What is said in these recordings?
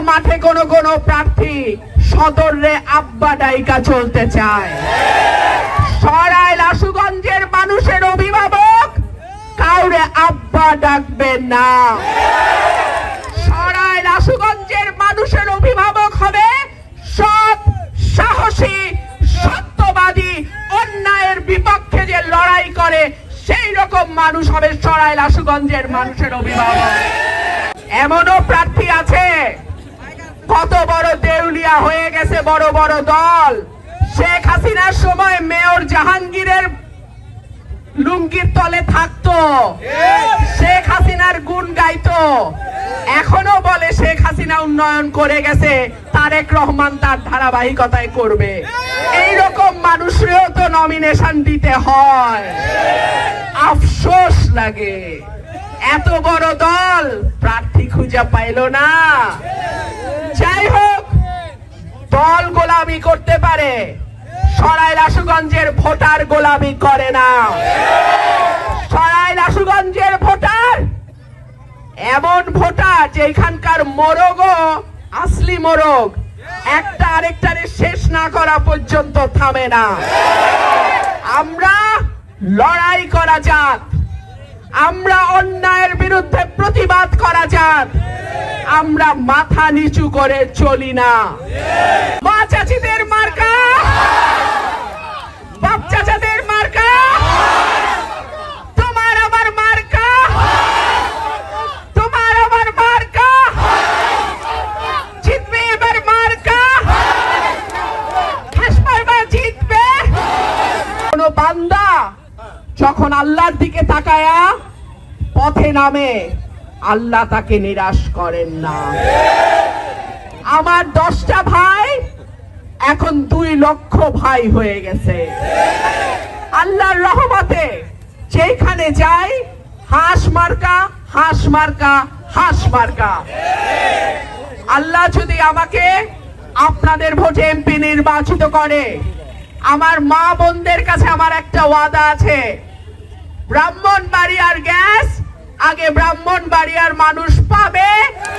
মাঠে কোন প্রার্থী সদরে আব্বা ডাইকা চলতে চায়। সরাইল আশুগঞ্জের মানুষের অভিভাবক কাউরে আব্বা ডাকবেন না। সরাইল আশুগঞ্জের মানুষের অভিভাবক হবে সৎ, সাহসী, সত্যবাদী, অন্যায়ের বিপক্ষে যে লড়াই করে সেই রকম মানুষ হবে সরাইল আশুগঞ্জের মানুষের অভিভাবক। এমনও প্রার্থী আছে কত বড় দেউলিয়া হয়ে গেছে বড় বড় দল। শেখ হাসিনার সময় মেয়র জাহাঙ্গীরের লুঙ্গির তলে থাকতো, শেখ হাসিনার গুণ গাইতো, এখনো বলে শেখ হাসিনা উন্নয়ন করে গেছে, তারেক রহমান তার ধারাবাহিকতায় করবে। এইরকম মানুষেরও তো নমিনেশন দিতে হয়। আফসোস লাগে এত বড় দল প্রার্থী খুঁজে পাইল না। যাই হোক, দল গোলামি করতে পারে, সরাইল আশুগঞ্জের ভোটার গোলামি করে না। সরাইল আশুগঞ্জের ভোটার এমন ভোটার যে এখানকার মোরগও আসলি মোরগ, একটা আরেকটারে শেষ না করা পর্যন্ত থামে না। আমরা লড়াই করা জাত, আমরা অন্যায়ের বিরুদ্ধে প্রতিবাদ করা জাত, আমরা মাথা নিচু করে চলি না। মা চাচিদের মার্কা, বাপ চাচাদের মার্কা, তোমার আমার মার্কা, তোমার আমার মার্কা, জিতবে এবার মার্কা, হাসপাতাল জিতবে। কোন বান্দা যখন আল্লাহর দিকে তাকায়া পথে নামে, আল্লাহ তাকে নিরাশ করেন না। আমার 10টা ভাই এখন 2 লক্ষ ভাই হয়ে গেছে। আল্লাহর রহমতে যেখানে যাই হাঁস মার্কা, হাঁস মার্কা, হাঁস মার্কা। আল্লাহ যদি আমাকে আপনাদের ভোটে এমপি নির্বাচিত করে, আমার মা বোনদের কাছে আমার একটা ওয়াদা আছে, ব্রাহ্মণবাড়িয়ার গ্যাস আগে ব্রাহ্মণবাড়িয়ার মানুষ পাবে,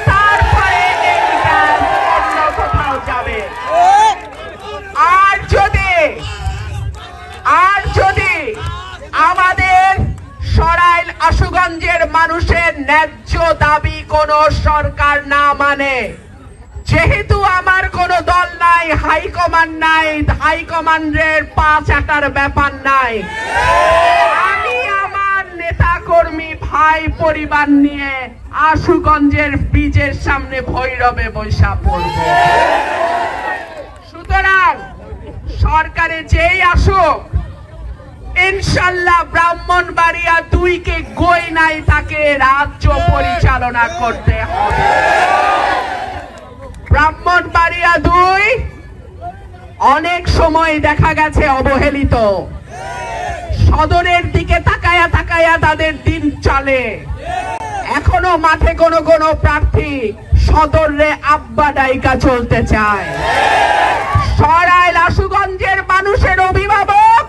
তারপরে এই গ্যাস অন্য কোথাও যাবে। আর যদি আমাদের সরাইল আশুগঞ্জের মানুষের ন্যায্য দাবি কোন সরকার না মানে, যেহেতু আমার কোন দল নাই, হাইকমান্ড নাই, হাইকমান্ডের পা চাটার ব্যাপার নাই, আমি আমার নেতা কর্মী ভাই পরিবার নিয়ে আশুগঞ্জের ব্রিজের সামনে ভৈরবে বৈশা পড়ব। সুতরাং সরকারে যেই আসুক, ইনশাল্লাহ ব্রাহ্মণবাড়িয়া 2কে গই নাই তাকে রাজ্য পরিচালনা করতে হবে। ব্রাহ্মণবাড়িয়া 2 অনেক সময় দেখা গেছে অবহেলিত, সদরের দিকে তাকায়া তাকায়া তাদের দিন চলে। এখনো মাঠে কোন প্রার্থী সদরে আব্বা ডাইকা চলতে চায়। সরাইল আশুগঞ্জের মানুষের অভিভাবক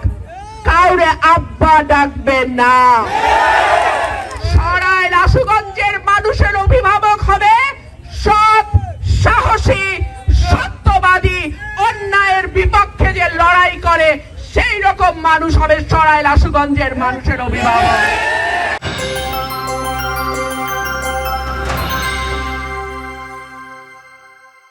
কাউরে আব্বা ডাকবেন না। সরাইল আশুগঞ্জের মানুষের অভিভাবক হবে সৎ, সাহসী, সত্যবাদী, অন্যায়ের বিপক্ষে যে লড়াই করে সেই রকম মানুষ হবে সরাইল আশুগঞ্জের মানুষের অভিভাবক।